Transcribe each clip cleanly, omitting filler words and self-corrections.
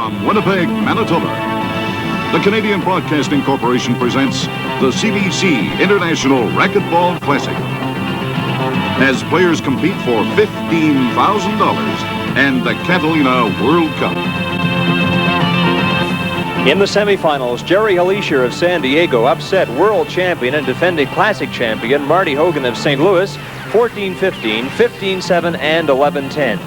From Winnipeg, Manitoba, the Canadian Broadcasting Corporation presents the CBC International Racquetball Classic. As players compete for $15,000 and the Catalina World Cup. In the semifinals, Jerry Hilecher of San Diego upset world champion and defending classic champion Marty Hogan of St. Louis 14-15, 15-7, and 11-10.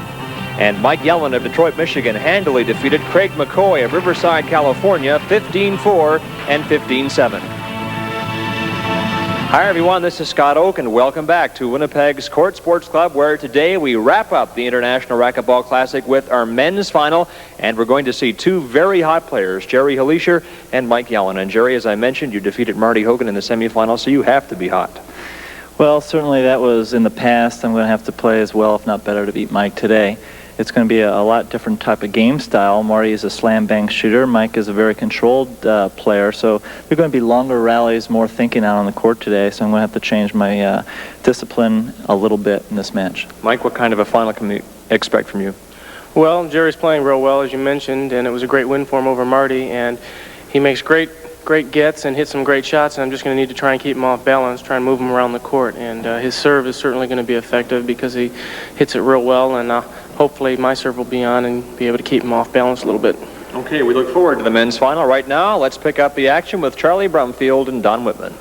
And Mike Yellen of Detroit, Michigan handily defeated Craig McCoy of Riverside, California 15-4 and 15-7. Hi everyone, this is Scott Oake and welcome back to Winnipeg's Court Sports Club, where today we wrap up the International Racquetball Classic with our men's final, and we're going to see two very hot players, Jerry Hilecher and Mike Yellen. And Jerry, as I mentioned, you defeated Marty Hogan in the semifinal, so you have to be hot. Well, certainly that was in the past. I'm going to have to play as well, if not better, to beat Mike today. It's going to be a lot different type of game style. Marty is a slam bang shooter. Mike is a very controlled player. So they're going to be longer rallies, more thinking out on the court today. So I'm going to have to change my discipline a little bit in this match. Mike, what kind of a final can we expect from you? Well, Jerry's playing real well, as you mentioned, and it was a great win for him over Marty. And he makes great gets and hits some great shots, and I'm just going to need to try and keep him off balance, try and move him around the court. And his serve is certainly going to be effective because he hits it real well, and hopefully my serve will be on and be able to keep him off balance a little bit. Okay, we look forward to the men's final. Right now, let's pick up the action with Charlie Brumfield and Don Whitman.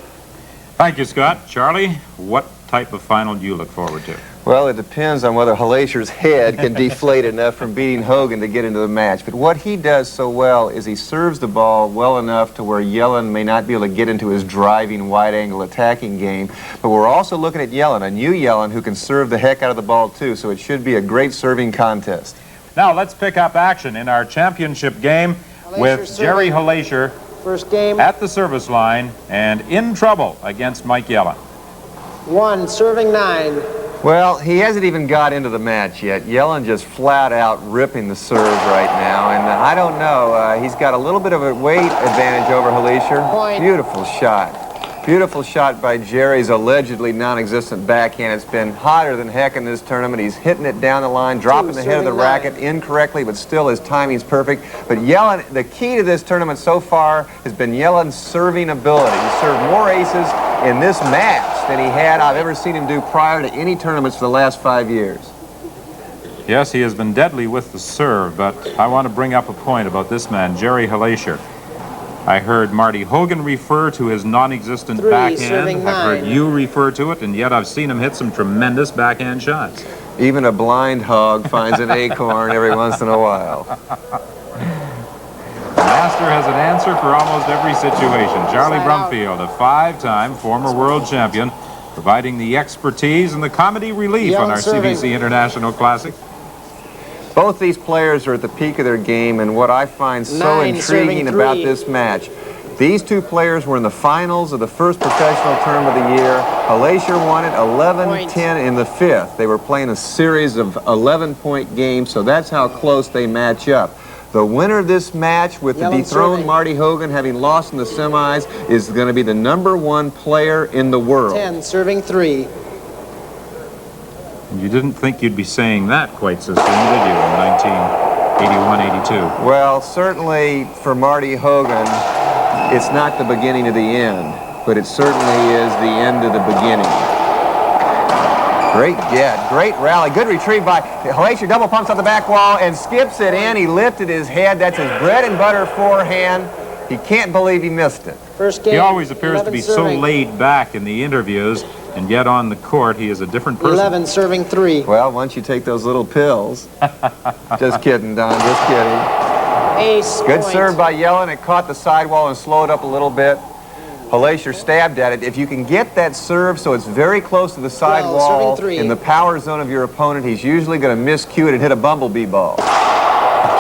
Thank you, Scott. Charlie, what type of final do you look forward to? Well, it depends on whether Hilecher's head can deflate enough from beating Hogan to get into the match. But what he does so well is he serves the ball well enough to where Yellen may not be able to get into his driving, wide-angle attacking game. But we're also looking at Yellen, a new Yellen, who can serve the heck out of the ball, too. So it should be a great serving contest. Now, let's pick up action in our championship game with Jerry Hilecher first game at the service line and in trouble against Mike Yellen. Serving 9. Well, he hasn't even got into the match yet. Yellen just flat out ripping the serve right now, and I don't know. He's got a little bit of a weight advantage over Hilecher. Point. Beautiful shot. Beautiful shot by Jerry's allegedly non-existent backhand. It's been hotter than heck in this tournament. He's hitting it down the line, dropping the head of the racket incorrectly, but still his timing's perfect. But Yellen, the key to this tournament so far has been Yellen's serving ability. He served more aces in this match than I've ever seen him do prior to any tournaments for the last 5 years. Yes, he has been deadly with the serve, but I want to bring up a point about this man, Jerry Hilecher. I heard Marty Hogan refer to his non-existent backhand. I've heard you refer to it, and yet I've seen him hit some tremendous backhand shots. Even a blind hog finds an acorn every once in a while. The master has an answer for almost every situation. Charlie Brumfield, a 5-time former world champion, providing the expertise and the comedy relief on our CBC International Classic. Both these players are at the peak of their game, and what I find so intriguing about this match, these two players were in the finals of the first professional tournament of the year. Hilecher won it 11-10 in the 5th. They were playing a series of 11-point games, so that's how close they match up. The winner of this match, with the dethroned Marty Hogan having lost in the semis, is going to be the #1 player in the world. Serving 3. You didn't think you'd be saying that quite so soon, did you, in 1981-82? Well, certainly for Marty Hogan, it's not the beginning of the end, but it certainly is the end of the beginning. Great get, great rally, good retrieve by Hilecher. Double pumps on the back wall and skips it in. He lifted his head. That's his bread and butter forehand. He can't believe he missed it. First game, he always appears to be so laid back in the interviews, and yet on the court he is a different person. Serving 3. Well, once you take those little pills. Just kidding, Don, just kidding. Ace Good point. serve by Yellen. It caught the sidewall and slowed up a little bit. Hilecher stabbed at it. If you can get that serve so it's very close to the sidewall in the power zone of your opponent, he's usually going to miscue it and hit a bumblebee ball.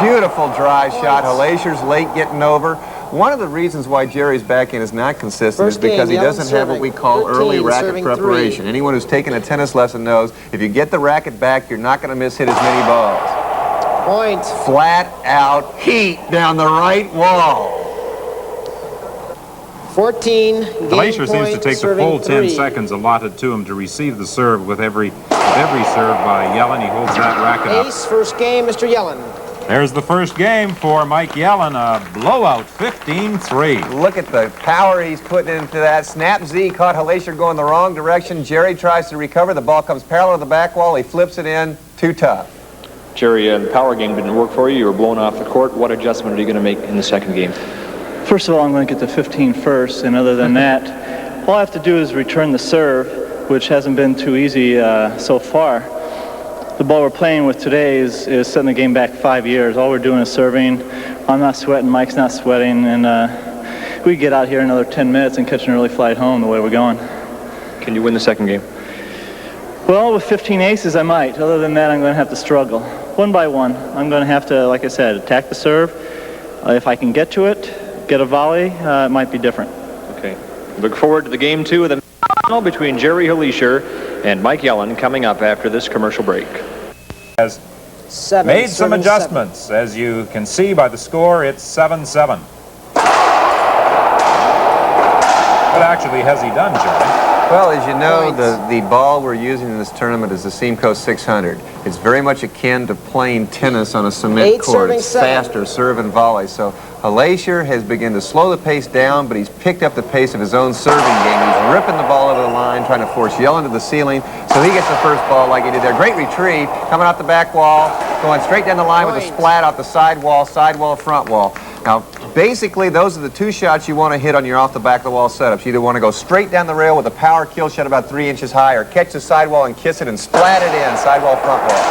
Beautiful drive shot. Hilecher's late getting over. One of the reasons why Jerry's backhand is not consistent is because he doesn't have what we call early racket preparation. Anyone who's taken a tennis lesson knows if you get the racket back, you're not going to miss hit as many balls. Point. Flat out heat down the right wall. 14. Hilecher seems to take the full 10 seconds allotted to him to receive the serve with every serve by Yellen. He holds that racket up. Ace, first game, Mr. Yellen. There's the first game for Mike Yellen, a blowout, 15-3. Look at the power he's putting into that. Snap Z caught Hilecher going the wrong direction. Jerry tries to recover. The ball comes parallel to the back wall. He flips it in. Too tough. Jerry, the power game didn't work for you. You were blown off the court. What adjustment are you going to make in the second game? First of all, I'm going to get to 15 first, and other than that, all I have to do is return the serve, which hasn't been too easy so far. The ball we're playing with today is setting the game back 5 years. All we're doing is serving. I'm not sweating, Mike's not sweating, and we get out here another 10 minutes and catch an early flight home the way we're going. Can you win the second game? Well, with 15 aces, I might. Other than that, I'm going to have to struggle. One by one, I'm going to have to, like I said, attack the serve. If I can get to it, get a volley, it might be different. Okay. Look forward to the game 2 of the final between Jerry Hilecher and Mike Yellen coming up after this commercial break. Has made some adjustments. As you can see by the score, it's 7-7. What actually has he done, Jerry? Well, as you know, the ball we're using in this tournament is the Seamco 600. It's very much akin to playing tennis on a cement court. It's faster, serve and volley. So Hilecher has begun to slow the pace down, but he's picked up the pace of his own serving game. He's ripping the ball over the line, trying to force Yellen to the ceiling, so he gets the first ball like he did there. Great retrieve, coming out the back wall, going straight down the line with a splat out the side wall, front wall. Now, basically, those are the two shots you want to hit on your off-the-back-of-the-wall setups. You either want to go straight down the rail with a power kill shot about 3 inches high, or catch the sidewall and kiss it and splat it in, sidewall, front wall.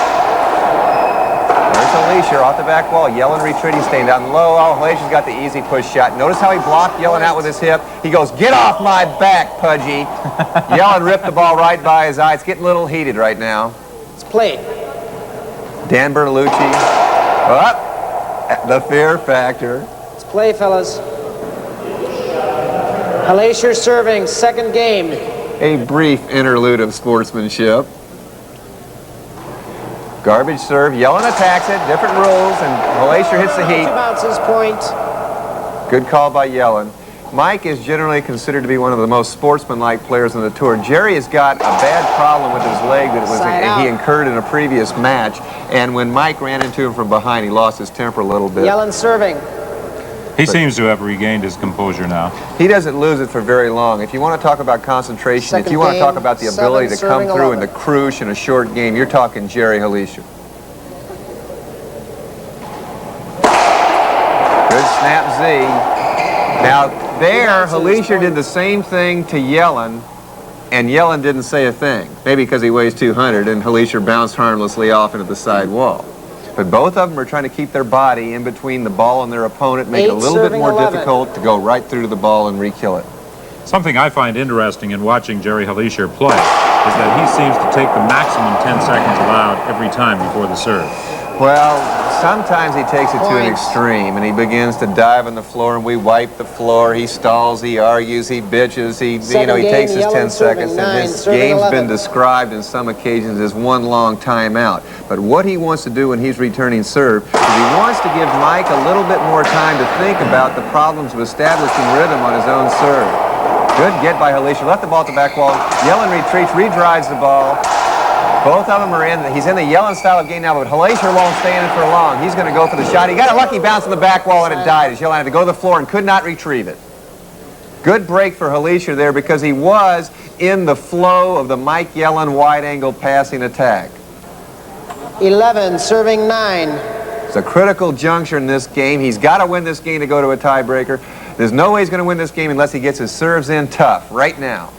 There's Hilecher off the back wall. Yellen retreating, staying down low. Oh, Hilecher's got the easy push shot. Notice how he blocked Yellen out with his hip. He goes, "Get off my back, Pudgy." Yellen ripped the ball right by his eye. It's getting a little heated right now. It's played. Dan Bertolucci. Up. The fear factor. It's play, fellas. Hilecher serving, second game. A brief interlude of sportsmanship. Garbage serve. Yellen attacks it. Different rules, and Hilecher hits the heat. 2 bounces, point. Good call by Yellen. Mike is generally considered to be one of the most sportsmanlike players on the tour. Jerry has got a bad problem with his leg that he incurred in a previous match, and when Mike ran into him from behind, he lost his temper a little bit. Yellen serving. He seems to have regained his composure now. He doesn't lose it for very long. If you want to talk about concentration, if you want to talk about the ability to come through in the crucial in a short game, you're talking Jerry Hilecher. Good snap Z. Now, there, Hilecher did the same thing to Yellen, and Yellen didn't say a thing. Maybe because he weighs 200, and Hilecher bounced harmlessly off into the side wall. But both of them are trying to keep their body in between the ball and their opponent, make it a little bit more difficult to go right through to the ball and re-kill it. Something I find interesting in watching Jerry Hilecher play is that he seems to take the maximum 10 seconds allowed every time before the serve. Well, sometimes he takes it to an extreme, and he begins to dive on the floor, and we wipe the floor. He stalls, he argues, he bitches, he takes his 10 seconds, and his game's been described in some occasions as one long timeout. But what he wants to do when he's returning serve is he wants to give Mike a little bit more time to think about the problems of establishing rhythm on his own serve. Good get by Hilecher. Left the ball at the back wall. Yellen retreats, redrives the ball. Both of them are in. He's in the Yellen style of game now, but Hilecher won't stay in it for long. He's going to go for the shot. He got a lucky bounce on the back wall, and it died as Yellen had to go to the floor and could not retrieve it. Good break for Hilecher there because he was in the flow of the Mike Yellen wide-angle passing attack. 11, serving 9. It's a critical juncture in this game. He's got to win this game to go to a tiebreaker. There's no way he's going to win this game unless he gets his serves in tough right now.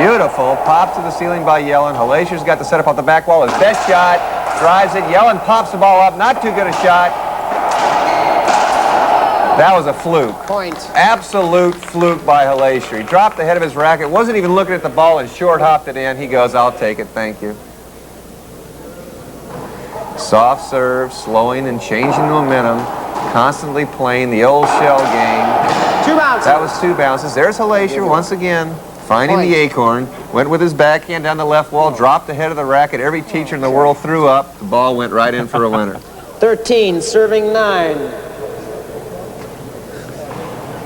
Beautiful. Pops to the ceiling by Yellen. Hilecher's got the setup off the back wall. His best shot. Drives it. Yellen pops the ball up. Not too good a shot. That was a fluke. Point. Absolute fluke by Hilecher. He dropped the head of his racket. Wasn't even looking at the ball and short hopped it in. He goes, "I'll take it. Thank you." Soft serve. Slowing and changing momentum. Constantly playing the old shell game. 2 bounces. That was 2 bounces. There's Hilecher once again. Finding the acorn, went with his backhand down the left wall, dropped the head of the racket. Every teacher in the world threw up. The ball went right in for a winner. 13, serving 9.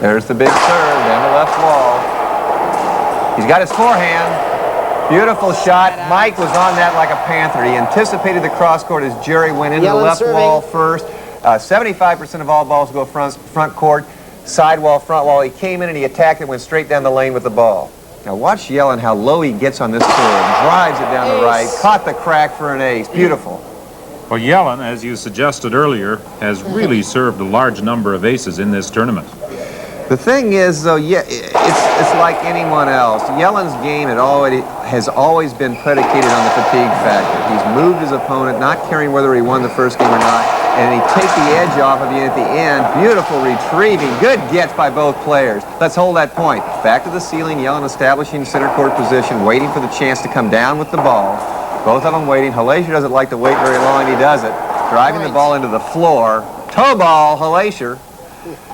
There's the big serve down the left wall. He's got his forehand. Beautiful shot. Mike was on that like a panther. He anticipated the cross court as Jerry went into the Yellen left serving. wall first. 75% of all balls go front court, side wall, front wall. He came in and he attacked it, went straight down the lane with the ball. Now watch Yellen, how low he gets on this serve. Drives it down the right, caught the crack for an ace. Beautiful. Well, Yellen, as you suggested earlier, has really served a large number of aces in this tournament. The thing is, though, yeah, it's like anyone else. Yellen's game has always been predicated on the fatigue factor. He's moved his opponent, not caring whether he won the first game or not, and he take the edge off of you at the end. Beautiful retrieving. Good gets by both players. Let's hold that point. Back to the ceiling, Yellen establishing center court position, waiting for the chance to come down with the ball. Both of them waiting. Hilecher doesn't like to wait very long, and he does it. Driving the ball into the floor. Toe ball, Hilecher.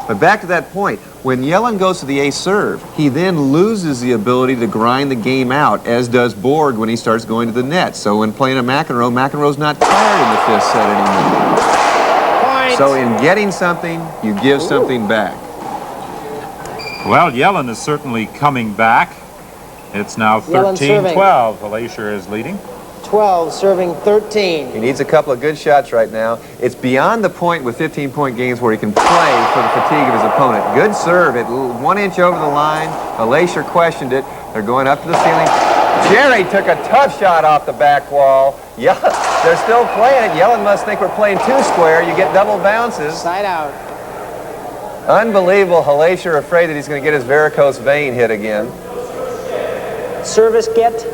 But back to that point, when Yellen goes to the ace serve, he then loses the ability to grind the game out, as does Borg when he starts going to the net. So when playing a McEnroe, McEnroe's not tired in the fifth set anymore. Point. So in getting something, you give something back. Well, Yellen is certainly coming back. It's now Yellen serving. 13-12. Hilecher is leading. 12, serving 13. He needs a couple of good shots right now. It's beyond the point with 15-point games where he can play for the fatigue of his opponent. Good serve at 1 inch over the line. Hilecher questioned it. They're going up to the ceiling. Jerry took a tough shot off the back wall. Yeah, they're still playing it. Yellen must think we're playing two square. You get double bounces. Side out. Unbelievable. Hilecher afraid that he's going to get his varicose vein hit again. Service get.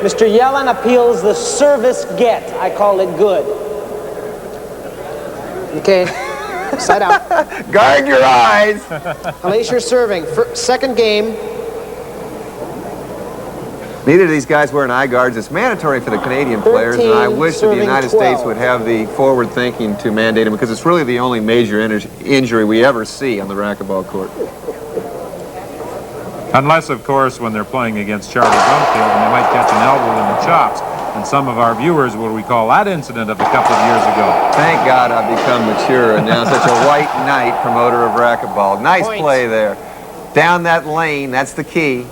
Mr. Yellen appeals the service get. I call it good. Okay. Side out. Guard your eyes. Hilecher serving. Second game. Neither of these guys wearing eye guards. It's mandatory for the Canadian players, and I wish that the United States would have the forward thinking to mandate them, because it's really the only major injury we ever see on the racquetball court. Unless, of course, when they're playing against Charlie Brumfield, and they might catch an elbow in the chops. And some of our viewers will recall that incident of a couple of years ago. Thank God I've become mature and now such a white knight promoter of racquetball. Nice play there. Down that lane, that's the key.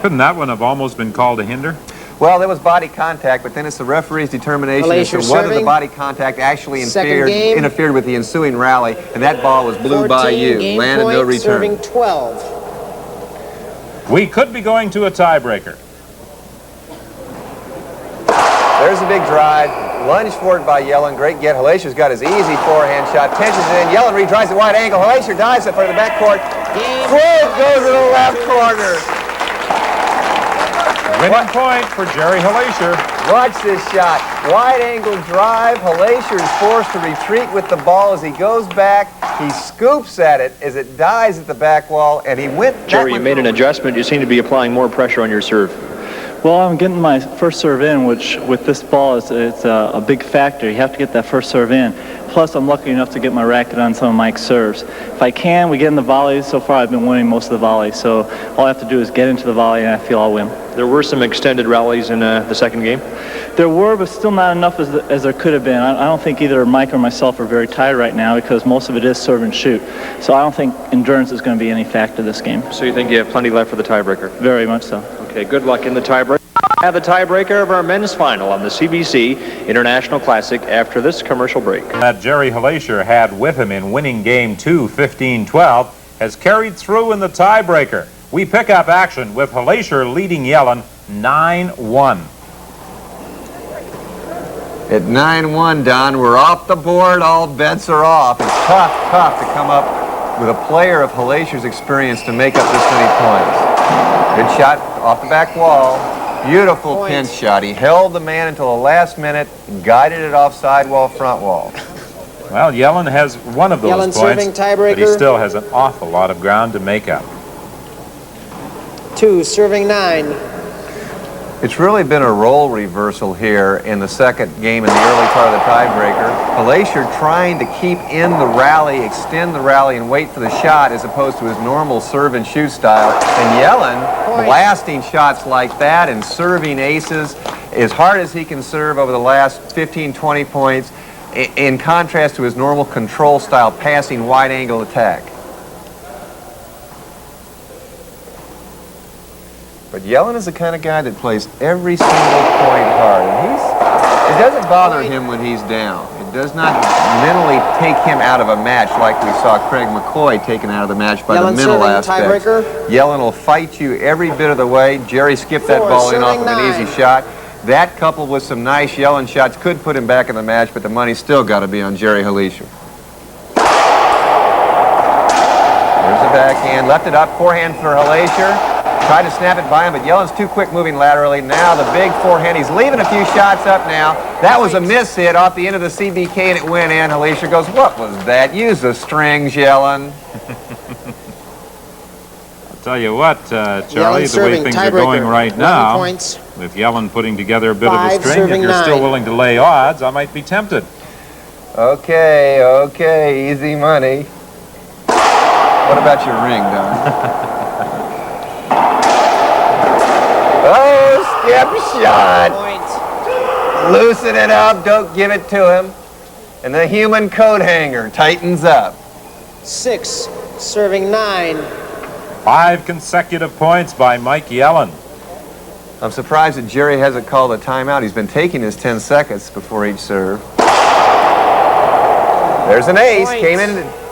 Couldn't that one have almost been called a hinder? Well, there was body contact, but then it's the referee's determination as to whether the body contact actually interfered with the ensuing rally, and that ball was blew by you. Landed no return. Serving 12. We could be going to a tiebreaker. There's a big drive. Lunge forward by Yellen. Great get. Hilecher's got his easy forehand shot. Tensions it in. Yellen retries at wide angle. Hilecher dives it for the backcourt. Floyd goes to the left corner. Winning point for Jerry Hilecher. Watch this shot. Wide angle drive. Hilecher is forced to retreat with the ball as he goes back. He scoops at it as it dies at the back wall, and he went. Jerry, you made an adjustment. You seem to be applying more pressure on your serve. Well, I'm getting my first serve in, which with this ball it's a big factor. You have to get that first serve in. Plus, I'm lucky enough to get my racket on some of Mike's serves. If I can, we get in the volleys. So far, I've been winning most of the volleys. So all I have to do is get into the volley, and I feel I'll win. There were some extended rallies in the second game. There were, but still not enough as there could have been. I don't think either Mike or myself are very tired right now because most of it is serve and shoot. So I don't think endurance is going to be any factor this game. So you think you have plenty left for the tiebreaker? Very much so. Okay, good luck in the tiebreaker. We have the tiebreaker of our men's final on the CBC International Classic after this commercial break. That Jerry Hilecher had with him in winning game 2, 15-12, has carried through in the tiebreaker. We pick up action with Hilecher leading Yellen 9-1. At 9-1, Don, we're off the board. All bets are off. It's tough to come up with a player of Hilecher's experience to make up this many points. Good shot off the back wall. Beautiful pinch shot. He held the man until the last minute, guided it off side wall, front wall. Well, Yellen has one of those Yellen points, serving tiebreaker. but he still has an awful lot of ground to make up. 2, serving 9. It's really been a role reversal here in the second game in the early part of the tiebreaker. Hilecher trying to keep in the rally, extend the rally, and wait for the shot as opposed to his normal serve and shoot style. And Yellen blasting shots like that and serving aces as hard as he can serve over the last 15, 20 points in contrast to his normal control style passing wide angle attack. But Yellen is the kind of guy that plays every single point hard. And it doesn't bother him when he's down. It does not mentally take him out of a match like we saw Craig McCoy taken out of the match by the mental aspect. Yellen will fight you every bit of the way. Jerry skipped that ball in off of an easy shot. That, coupled with some nice Yellen shots, could put him back in the match, but the money's still got to be on Jerry Hilecher. There's the backhand. Left it up. Forehand for Hilecher. Tried to snap it by him, but Yellen's too quick moving laterally. Now the big forehand. He's leaving a few shots up now. That was a miss hit off the end of the CBK, and it went in. Hilecher goes, what was that? Use the strings, Yellen. I'll tell you what, Charlie, the way things are going right now, with Yellen putting together a bit of a string, if you're still willing to lay odds, I might be tempted. Okay, okay, easy money. What about your ring, Don? Oh, skip shot. Loosen it up, don't give it to him. And the human coat hanger tightens up. 6, serving 9. 5 consecutive points by Mike Yellen. I'm surprised that Jerry hasn't called a timeout. He's been taking his 10 seconds before each serve. There's an ace.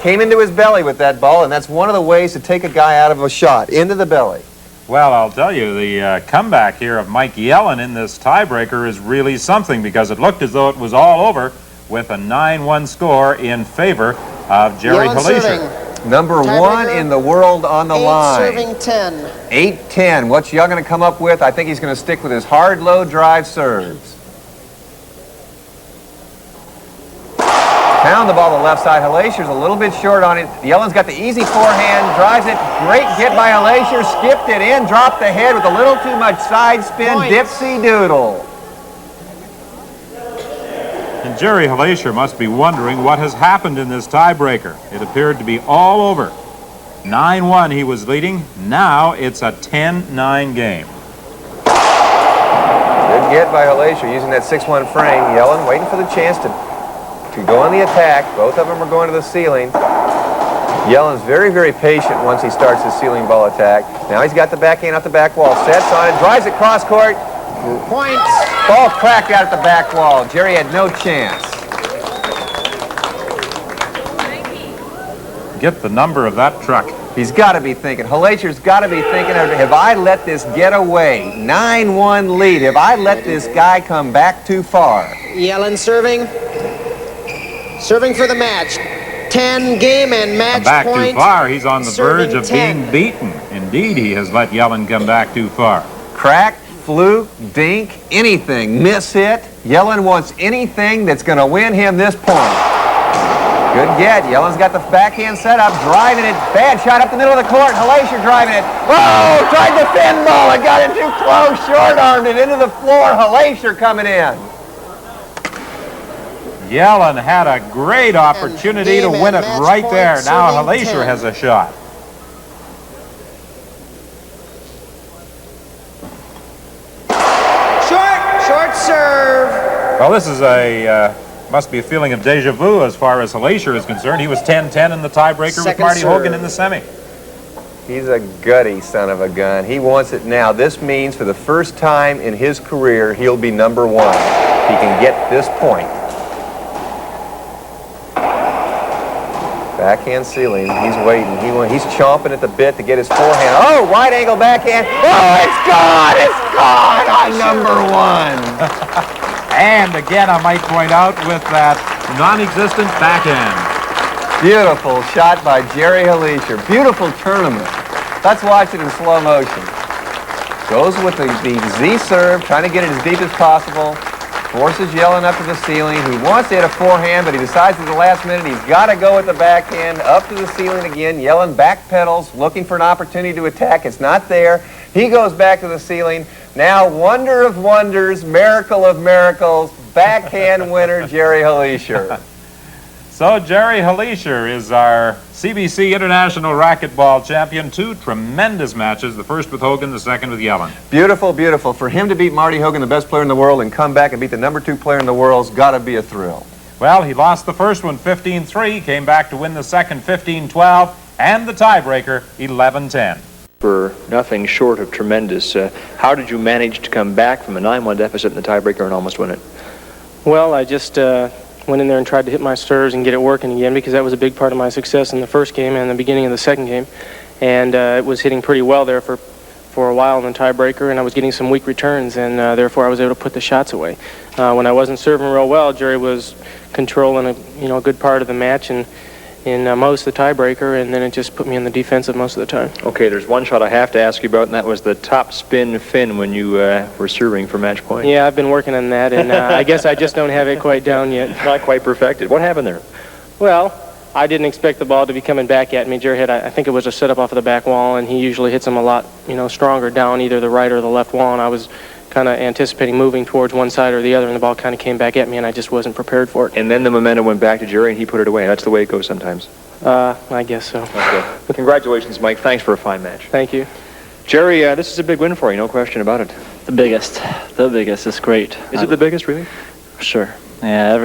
Came into his belly with that ball, and that's one of the ways to take a guy out of a shot, into the belly. Well, I'll tell you, the comeback here of Mike Yellen in this tiebreaker is really something, because it looked as though it was all over with a 9-1 score in favor of Jerry Hilecher. Number 1 in the world on the line. Serving 10. 8-10. What's Young going to come up with? I think he's going to stick with his hard, low drive serves. Pound the ball to the left side. Hilecher's a little bit short on it. Yellen's got the easy forehand, drives it. Great get by Hilecher. Skipped it in, dropped the head with a little too much side spin. Dipsy doodle. And Jerry Hilecher must be wondering what has happened in this tiebreaker. It appeared to be all over. 9-1 he was leading. Now it's a 10-9 game. Good get by Hilecher using that 6-1 frame. Yellen waiting for the chance to go on the attack. Both of them are going to the ceiling. Yellen's very, very patient once he starts his ceiling ball attack. Now he's got the backhand off the back wall. Sets on it, drives it cross court. Points. Ball cracked out at the back wall. Jerry had no chance. Get the number of that truck. He's got to be thinking. Hilecher's got to be thinking, have I let this get away? 9-1 lead. Have I let this guy come back too far? Yellen serving. Serving for the match. 10 game and match back point. Too far. He's on the verge of 10. being beaten. Indeed, he has let Yellen come back too far. Crack, fluke, dink, anything. Miss hit. Yellen wants anything that's going to win him this point. Good get. Yellen's got the backhand set up, driving it. Bad shot up the middle of the court. Hilecher driving it. Oh, tried to thin ball. It got it too close. Short-armed it into the floor. Hilecher coming in. Yellen had a great opportunity to win it right there. Now Hilecher has a shot. Short serve. Well, this is must be a feeling of deja vu as far as Hilecher is concerned. He was 10-10 in the tiebreaker with Marty Hogan in the semi. He's a gutty son of a gun. He wants it now. This means for the first time in his career, he'll be number 1. He can get this point. Backhand ceiling. He's waiting. He's chomping at the bit to get his forehand. Oh, wide angle backhand. Oh, it's gone. It's gone on number 1. And again, I might point out with that non-existent backhand. Beautiful shot by Jerry Hilecher. Beautiful tournament. Let's watch it in slow motion. Goes with the Z serve, trying to get it as deep as possible. Forces Yellen up to the ceiling. He wants to hit a forehand, but he decides at the last minute he's got to go with the backhand up to the ceiling again. Yellen backpedals, looking for an opportunity to attack. It's not there. He goes back to the ceiling. Now, wonder of wonders, miracle of miracles, backhand winner Jerry Hilecher. So Jerry Hilecher is our CBC International Racquetball Champion. 2 tremendous matches, the first with Hogan, the second with Yellen. Beautiful, beautiful. For him to beat Marty Hogan, the best player in the world, and come back and beat the number 2 player in the world's got to be a thrill. Well, he lost the first one 15-3, came back to win the second 15-12, and the tiebreaker 11-10. were nothing short of tremendous. How did you manage to come back from a 9-1 deficit in the tiebreaker and almost win it? Well, I just went in there and tried to hit my serves and get it working again, because that was a big part of my success in the first game and the beginning of the second game. And it was hitting pretty well there for a while in the tiebreaker, and I was getting some weak returns, and therefore I was able to put the shots away. When I wasn't serving real well, Jerry was controlling a good part of the match and in most of the tiebreaker, and then it just put me in the defensive most of the time. Okay, there's one shot I have to ask you about, and that was the top spin fin when you were serving for match point. Yeah, I've been working on that, and I guess I just don't have it quite down yet. Not quite perfected. What happened there? Well, I didn't expect the ball to be coming back at me. Jerry had, I think it was a setup off of the back wall, and he usually hits them a lot, stronger down either the right or the left wall, and I was kind of anticipating moving towards one side or the other, and the ball kind of came back at me, and I just wasn't prepared for it. And then the momentum went back to Jerry, and he put it away. That's the way it goes sometimes. I guess so. Okay. Well, congratulations, Mike. Thanks for a fine match. Thank you. Jerry, this is a big win for you, no question about it. The biggest. It's great. Is it the biggest, really? Sure. Yeah,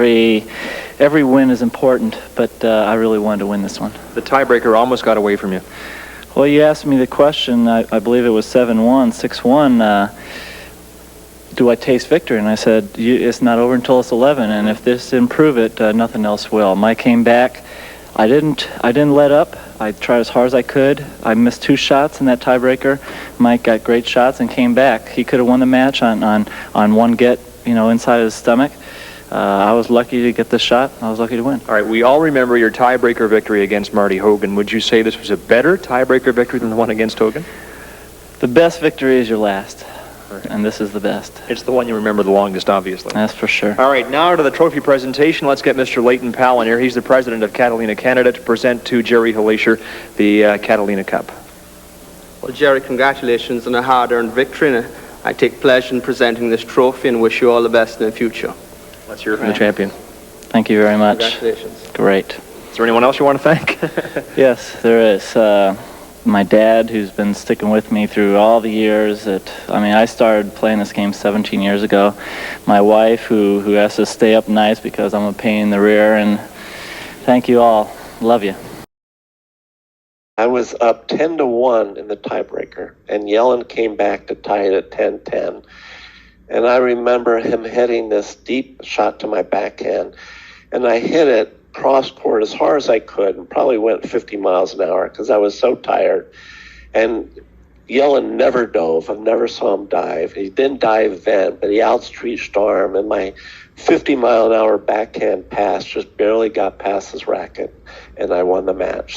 every win is important, but I really wanted to win this one. The tiebreaker almost got away from you. Well, you asked me the question, I believe it was 7-1, 6-1, do I taste victory? And I said, it's not over until it's 11, and if this didn't prove it, nothing else will. Mike came back. I didn't let up. I tried as hard as I could. I missed 2 shots in that tiebreaker. Mike got great shots and came back. He could have won the match on one get, inside his stomach. I was lucky to get the shot. I was lucky to win. All right, we all remember your tiebreaker victory against Marty Hogan. Would you say this was a better tiebreaker victory than the one against Hogan? The best victory is your last, and this is the best. It's the one you remember the longest, obviously. That's for sure. All right, now to the trophy presentation. Let's get Mr. Leighton Powell in here. He's the president of Catalina Canada to present to Jerry Hilecher the Catalina Cup. Well, Jerry, congratulations on a hard-earned victory, and I take pleasure in presenting this trophy and wish you all the best in the future. Let's hear it from the champion. Thank you very much. Congratulations. Great. Is there anyone else you want to thank? Yes, there is. My dad, who's been sticking with me through all the years. I started playing this game 17 years ago. My wife, who has to stay up nights because I'm a pain in the rear. And thank you all. Love you. I was up 10-1 in the tiebreaker, and Yellen came back to tie it at 10-10. And I remember him hitting this deep shot to my backhand, and I hit it cross court as hard as I could and probably went 50 miles an hour because I was so tired. And Yellen never dove. I never saw him dive. He didn't dive then, but he outstretched arm, and my 50-mile-an-hour backhand pass just barely got past his racket, and I won the match.